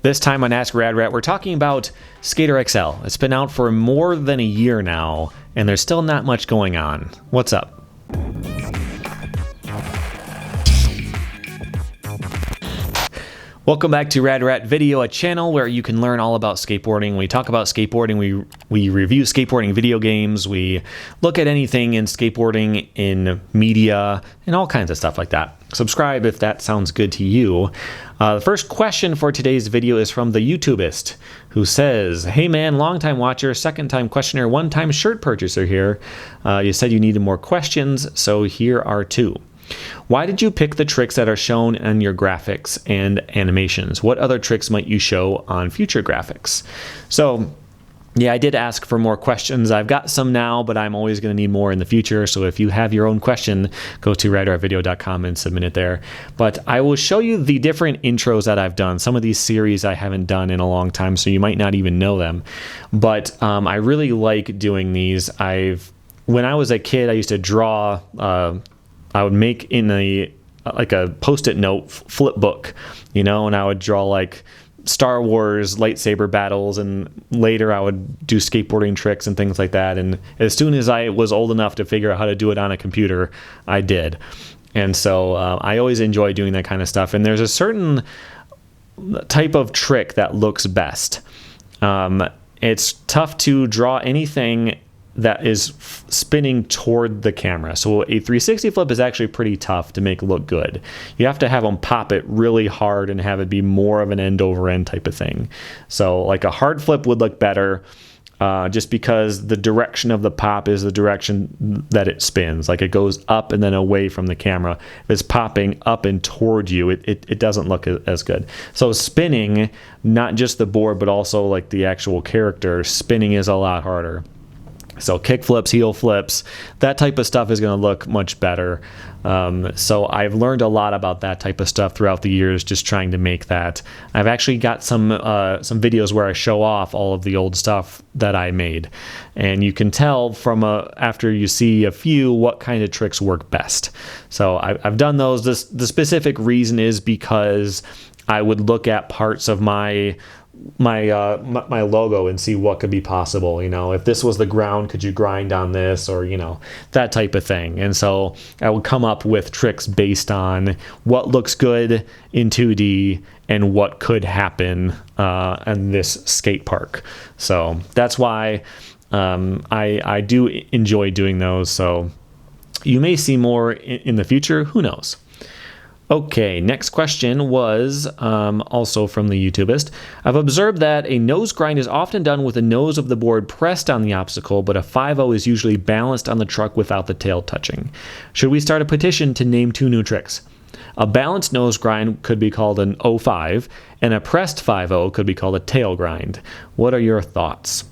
This time on Ask Rad Rat, we're talking about SkaterXL. It's been out for more than a year now, and there's still not much going on. What's up? Welcome back to Rad Rat Video, a channel where you can learn all about skateboarding. We talk about skateboarding, we review skateboarding video games, we look at anything in skateboarding in media, and all kinds of stuff like that. Subscribe if that sounds good to you. The first question for today's video is from the YouTubist, who says, "Hey man, long-time watcher, second-time questioner, one-time shirt purchaser here. You said you needed more questions, so here are two. Why did you pick the tricks that are shown in your graphics and animations? What other tricks might you show on future graphics?" So, yeah, I did ask for more questions. I've got some now, but I'm always going to need more in the future. So if you have your own question, go to radratvideo.com and submit it there. But I will show you the different intros that I've done. Some of these series I haven't done in a long time, so you might not even know them. But I really like doing these. When I was a kid, I used to draw. I would make in a Post-it note flip book, and I would draw like Star Wars lightsaber battles, and later I would do skateboarding tricks and things like that. And as soon as I was old enough to figure out how to do it on a computer, I did. And so I always enjoy doing that kind of stuff. And there's a certain type of trick that looks best. It's tough to draw anything that is spinning toward the camera. So a 360 flip is actually pretty tough to make look good. You have to have them pop it really hard and have it be more of an end over end type of thing. So like a hard flip would look better just because the direction of the pop is the direction that it spins. Like it goes up and then away from the camera. If it's popping up and toward you, it doesn't look as good. So spinning, not just the board, but also like the actual character, spinning is a lot harder. So kick flips, heel flips, that type of stuff is going to look much better. So I've learned a lot about that type of stuff throughout the years, just trying to make that. I've actually got some videos where I show off all of the old stuff that I made, and you can tell from after you see a few what kind of tricks work best. So I've done those. The specific reason is because I would look at parts of my logo and see what could be possible. If this was the ground, could you grind on this, or that type of thing. And so I would come up with tricks based on what looks good in 2D and what could happen in this skate park. So that's why I do enjoy doing those. So you may see more in the future, who knows. Okay, next question was also from the YouTubist. "I've observed that a nose grind is often done with the nose of the board pressed on the obstacle, but a 5-0 is usually balanced on the truck without the tail touching. Should we start a petition to name two new tricks? A balanced nose grind could be called an 0-5, and a pressed 5-0 could be called a tail grind. What are your thoughts?"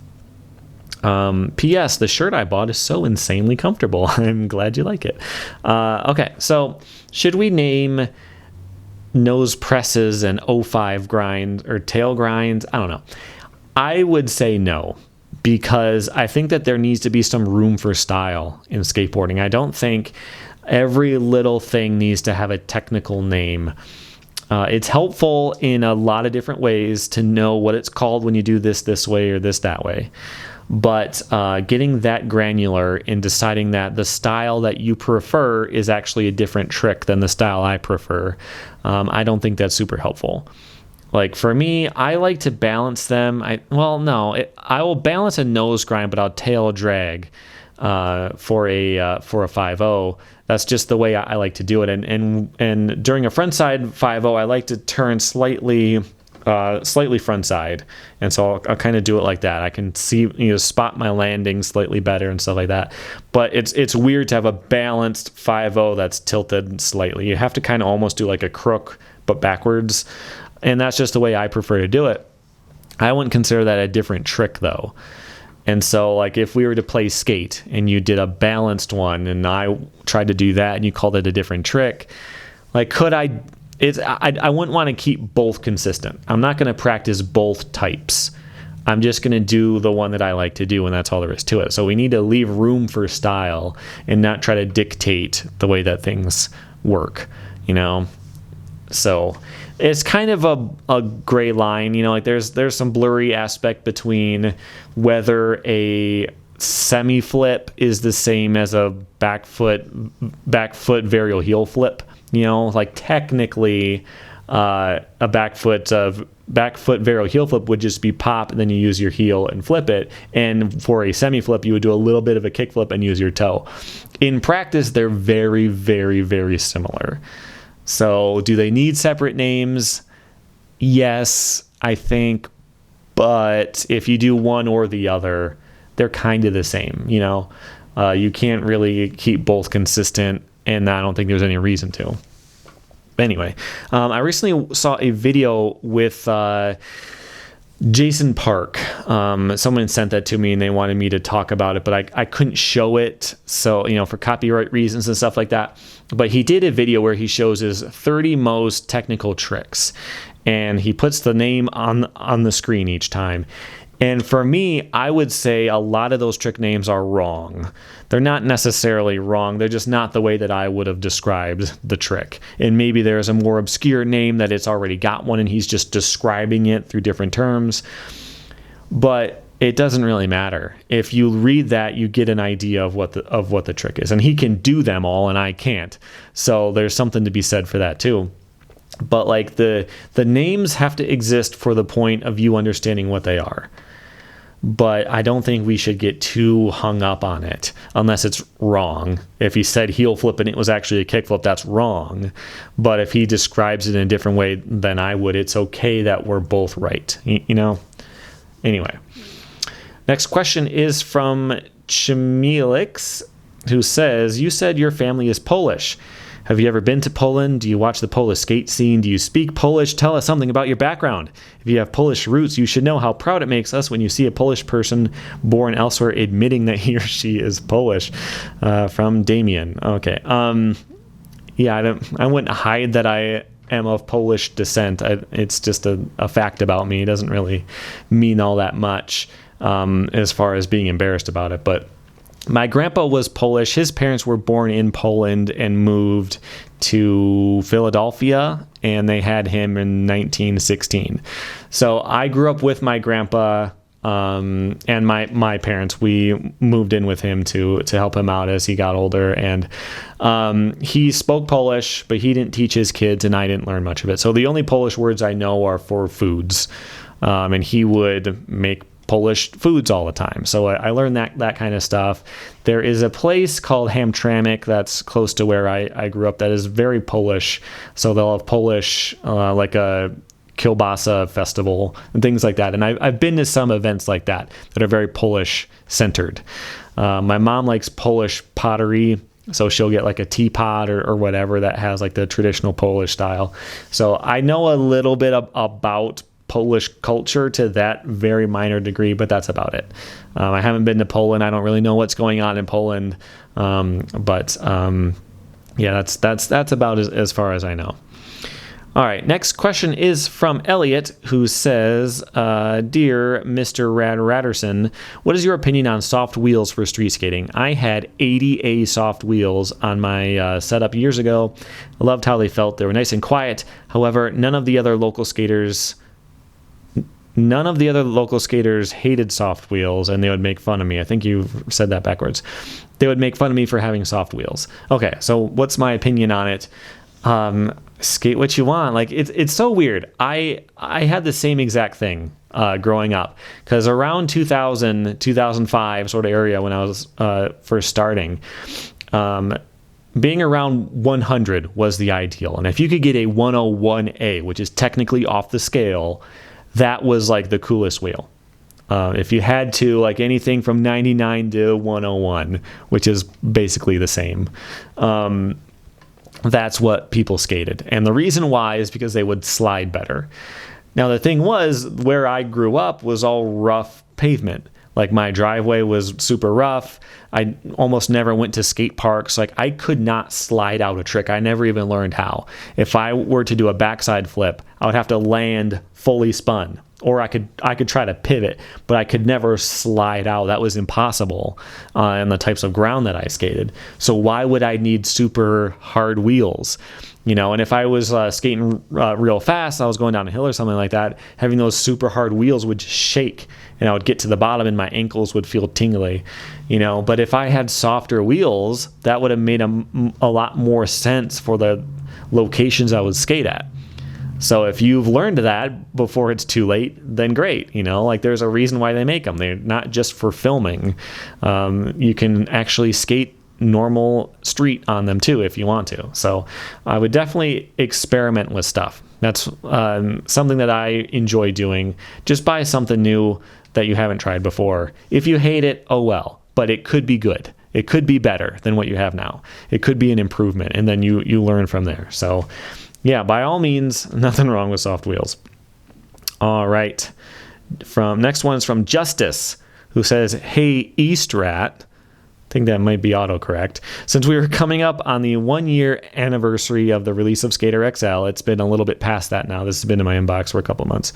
P.S. The shirt I bought is so insanely comfortable. I'm glad you like it. Okay, so should we name nose presses and 0-5 grind or tail grinds? I don't know. I would say no, because I think that there needs to be some room for style in skateboarding. I don't think every little thing needs to have a technical name. It's helpful in a lot of different ways to know what it's called when you do this way or this that way. But getting that granular in deciding that the style that you prefer is actually a different trick than the style I prefer, I don't think that's super helpful. Like for me, I like to balance them. I will balance a nose grind, but I'll tail drag for a 5-0. That's just the way I like to do it. And during a frontside 5-0, I like to turn slightly front side, and so I'll kind of do it like that. I can see, spot my landing slightly better and stuff like that. But it's weird to have a balanced 5-0 that's tilted slightly. You have to kind of almost do like a crook but backwards, and that's just the way I prefer to do it. I wouldn't consider that a different trick though. And so like if we were to play skate and you did a balanced one and I tried to do that and you called it a different trick, like could I wouldn't want to keep both consistent. I'm not going to practice both types. I'm just going to do the one that I like to do, and that's all there is to it. So we need to leave room for style and not try to dictate the way that things work, So it's kind of a gray line, you know, like there's some blurry aspect between whether a semi flip is the same as a back foot varial heel flip. You know, like technically a back foot varial heel flip would just be pop and then you use your heel and flip it, and for a semi flip you would do a little bit of a kick flip and use your toe. In practice they're very, very, very similar. So do they need separate names? Yes, I think, but if you do one or the other, they're kind of the same, you know. You can't really keep both consistent, and I don't think there's any reason to. Anyway, I recently saw a video with Jason Park. Someone sent that to me and they wanted me to talk about it, but I couldn't show it, so, you know, for copyright reasons and stuff like that. But he did a video where he shows his 30 most technical tricks, and he puts the name on the screen each time. And for me, I would say a lot of those trick names are wrong. They're not necessarily wrong. They're just not the way that I would have described the trick. And maybe there's a more obscure name that it's already got one and he's just describing it through different terms. But it doesn't really matter. If you read that, you get an idea of what the trick is. And he can do them all and I can't. So there's something to be said for that too. But like the names have to exist for the point of you understanding what they are. But I don't think we should get too hung up on it unless it's wrong. If he said heel flip and it was actually a kick flip, that's wrong. But if he describes it in a different way than I would, it's okay that we're both right, you know? Anyway, next question is from KAOTICZ, who says, you said your family is Polish. Have you ever been to Poland? Do you watch the Polish skate scene? Do you speak Polish? Tell us something about your background. If you have Polish roots, you should know how proud it makes us when you see a Polish person born elsewhere admitting that he or she is Polish. From Damien. Okay. Yeah, I wouldn't hide that I am of Polish descent. It's just a fact about me. It doesn't really mean all that much as far as being embarrassed about it, but my grandpa was Polish. His parents were born in Poland and moved to Philadelphia, and they had him in 1916. So I grew up with my grandpa and my parents. We moved in with him to help him out as he got older. And he spoke Polish, but he didn't teach his kids, and I didn't learn much of it. So the only Polish words I know are for foods. And he would make Polish foods all the time. So I learned that kind of stuff. There is a place called Hamtramck that's close to where I grew up that is very Polish. So they'll have Polish, like a kielbasa festival and things like that. And I've been to some events like that are very Polish centered. My mom likes Polish pottery. So she'll get like a teapot or whatever that has like the traditional Polish style. So I know a little bit about Polish culture to that very minor degree, but that's about it. I haven't been to Poland. I don't really know what's going on in Poland, but yeah, that's about as far as I know. All right, next question is from Elliot, who says, Dear Mr. Ratterson, what is your opinion on soft wheels for street skating? I had 80A soft wheels on my setup years ago. I loved how they felt. They were nice and quiet. However, none of the other local skaters hated soft wheels, and they would make fun of me. I think you said that backwards. They would make fun of me for having soft wheels. Okay, so what's my opinion on it? Skate what you want. Like it's so weird. I had the same exact thing growing up, because around 2000, 2005 sort of area when I was first starting, being around 100 was the ideal. And if you could get a 101A, which is technically off the scale, that was like the coolest wheel. If you had to, like anything from 99 to 101, which is basically the same, that's what people skated. And the reason why is because they would slide better. Now, the thing was, where I grew up was all rough pavement. Like my driveway was super rough. I almost never went to skate parks. Like I could not slide out a trick. I never even learned how. If I were to do a backside flip, I would have to land fully spun, or I could try to pivot, but I could never slide out. That was impossible on the types of ground that I skated. So why would I need super hard wheels? you know. And if I was skating real fast, I was going down a hill or something like that, having those super hard wheels would just shake, and I would get to the bottom and my ankles would feel tingly, you know. But if I had softer wheels, that would have made a lot more sense for the locations I would skate at. So if you've learned that before it's too late, then great. You know, like there's a reason why they make them. They're not just for filming. You can actually skate normal street on them too if you want to. So I would definitely experiment with stuff. That's something that I enjoy doing. Just buy something new that you haven't tried before. If you hate it, oh well, but it could be good. It could be better than what you have now. It could be an improvement, and then you learn from there. So yeah, by all means, nothing wrong with soft wheels. All right. Next one is from Justice, who says, "Hey, Eastrat." I think that might be autocorrect. Since we were coming up on the 1-year anniversary of the release of SkaterXL, it's been a little bit past that now. This has been in my inbox for a couple months.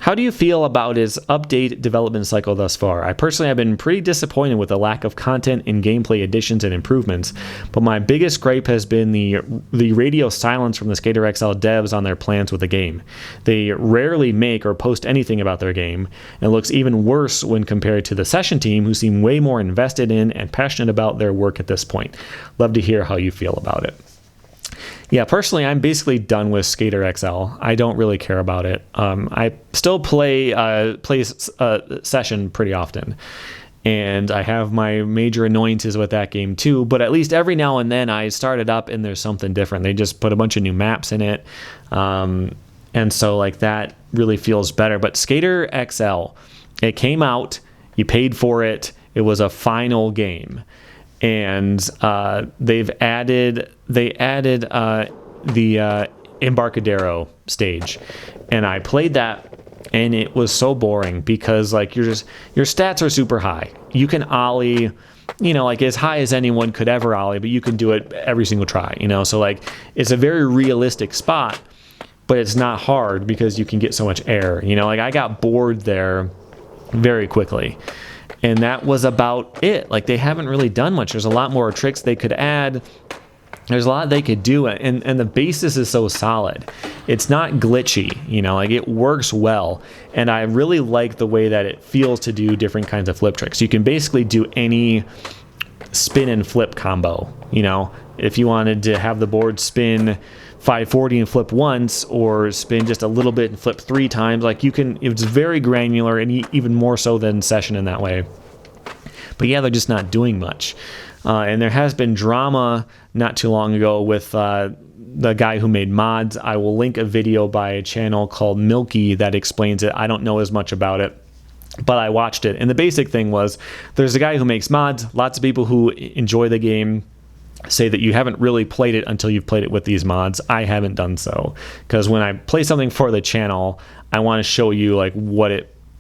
How do you feel about its update development cycle thus far? I personally have been pretty disappointed with the lack of content and gameplay additions and improvements, but my biggest gripe has been the radio silence from the SkaterXL devs on their plans with the game. They rarely make or post anything about their game, and it looks even worse when compared to the session team, who seem way more invested in and passionate about their work at this point. Love to hear how you feel about it. Yeah, personally, I'm basically done with SkaterXL. I don't really care about it. I still play Session pretty often, and I have my major annoyances with that game too, but at least every now and then I start it up and there's something different. They just put a bunch of new maps in it, and so like that really feels better. But SkaterXL, it came out, you paid for it, it was a final game. And they added the Embarcadero stage, and I played that, and it was so boring because like your stats are super high. You can ollie, you know, like as high as anyone could ever ollie, but you can do it every single try, you know. So like it's a very realistic spot, but it's not hard because you can get so much air, you know. Like I got bored there very quickly. And that was about it. Like they haven't really done much. There's a lot more tricks they could add. There's a lot they could do, and the basis is so solid. It's not glitchy, you know, like it works well. And I really like the way that it feels to do different kinds of flip tricks. You can basically do any spin and flip combo, you know. If you wanted to have the board spin 540 and flip once, or spin just a little bit and flip 3 times, like you can, it's very granular, and even more so than Session in that way. But yeah, they're just not doing much. And there has been drama not too long ago with the guy who made mods. I will link a video by a channel called Milky that explains it. I don't know as much about it, but I watched it. And the basic thing was, there's a guy who makes mods. Lots of people who enjoy the game say that you haven't really played it until you've played it with these mods. I haven't done so, because when I play something for the channel, I want to show you like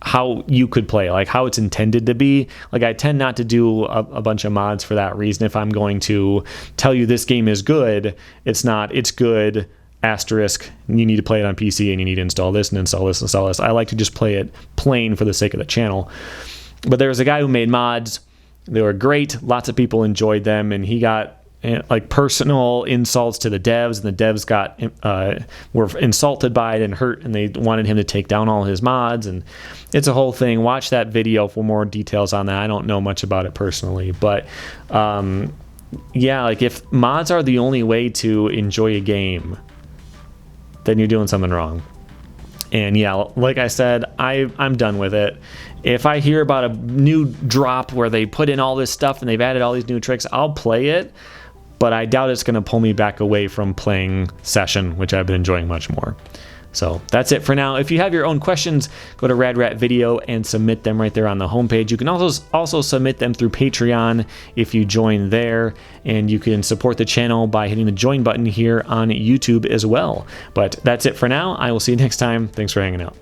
how you could play, like how it's intended to be. Like I tend not to do a bunch of mods for that reason. If I'm going to tell you this game is good, it's not, it's good, asterisk, you need to play it on PC and you need to install this and install this and install this. I like to just play it plain for the sake of the channel. But there was a guy who made mods. They were great. Lots of people enjoyed them, and he got like personal insults to the devs, and the devs were insulted by it and hurt, and they wanted him to take down all his mods, and it's a whole thing. Watch that video for more details on that. I don't know much about it personally, but yeah, like if mods are the only way to enjoy a game, then you're doing something wrong. And yeah, like I said, I'm done with it. If I hear about a new drop where they put in all this stuff and they've added all these new tricks, I'll play it, but I doubt it's going to pull me back away from playing Session, which I've been enjoying much more. So that's it for now. If you have your own questions, go to RadRat Video and submit them right there on the homepage. You can also submit them through Patreon if you join there, and you can support the channel by hitting the join button here on YouTube as well. But that's it for now. I will see you next time. Thanks for hanging out.